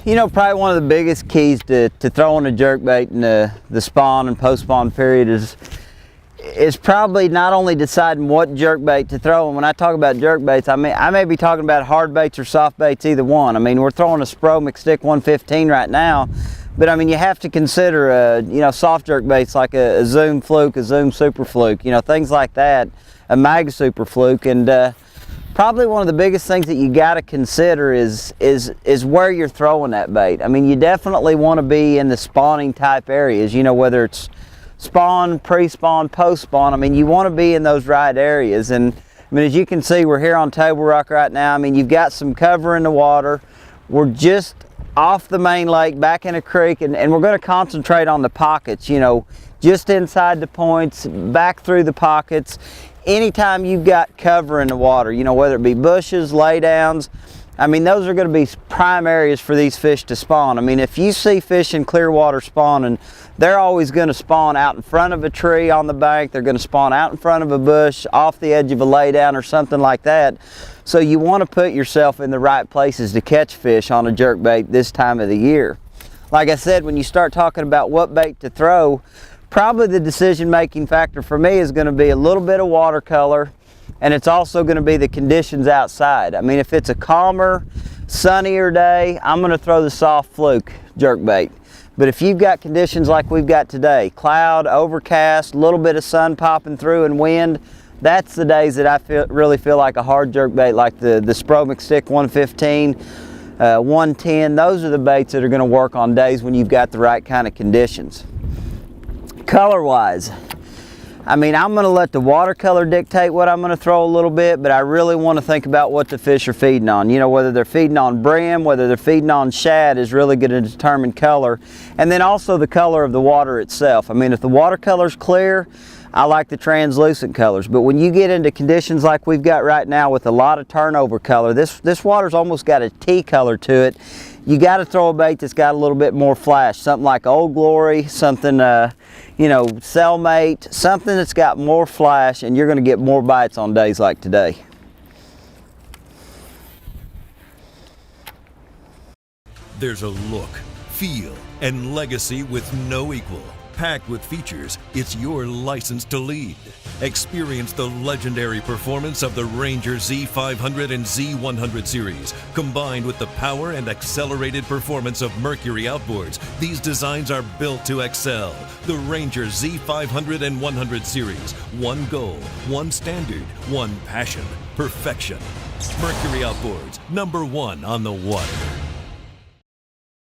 You know, probably one of the biggest keys to throwing a jerkbait in the spawn and post-spawn period is probably not only deciding what jerkbait to throw. And when I talk about jerkbaits, I may be talking about hard baits or soft baits, either one. I mean, we're throwing a Spro McStick 115 right now, but I mean, you have to consider, you know, soft jerkbaits like a Zoom Fluke, a Zoom Super Fluke, you know, things like that, a Mag Super Fluke. And probably one of the biggest things that you got to consider is where you're throwing that bait. I mean, you definitely want to be in the spawning type areas, you know, whether it's spawn, pre-spawn, post-spawn. I mean, you want to be in those right areas. And I mean, as you can see, we're here on Table Rock right now. I mean, you've got some cover in the water. We're just off the main lake, back in a creek, and we're going to concentrate on the pockets, you know, just inside the points, back through the pockets. Anytime you've got cover in the water, you know, whether it be bushes, laydowns, I mean, those are going to be prime areas for these fish to spawn. I mean, if you see fish in clear water spawning, they're always going to spawn out in front of a tree on the bank. They're going to spawn out in front of a bush, off the edge of a laydown or something like that. So you want to put yourself in the right places to catch fish on a jerkbait this time of the year. Like I said, when you start talking about what bait to throw, probably the decision-making factor for me is going to be a little bit of watercolor, and it's also going to be the conditions outside. I mean, if it's a calmer, sunnier day, I'm going to throw the soft Fluke jerkbait. But if you've got conditions like we've got today, cloud, overcast, a little bit of sun popping through and wind, that's the days that I really feel like a hard jerkbait like the Spro McStick 115, 110. Those are the baits that are going to work on days when you've got the right kind of conditions. Color wise, I mean, I'm going to let the watercolor dictate what I'm going to throw a little bit, but I really want to think about what the fish are feeding on. You know, whether they're feeding on brim, whether they're feeding on shad is really going to determine color. And then also the color of the water itself. I mean, if the watercolor's clear, I like the translucent colors. But when you get into conditions like we've got right now with a lot of turnover color, this water's almost got a tea color to it. You got to throw a bait that's got a little bit more flash, something like Old Glory, something, you know, Cellmate, something that's got more flash, and you're going to get more bites on days like today. There's a look, feel, and legacy with no equal. Packed with features, it's your license to lead. Experience the legendary performance of the Ranger Z500 and Z100 series. Combined with the power and accelerated performance of Mercury outboards, these designs are built to excel. The Ranger Z500 and 100 series. One goal, one standard, one passion. Perfection. Mercury outboards, #1 on the water.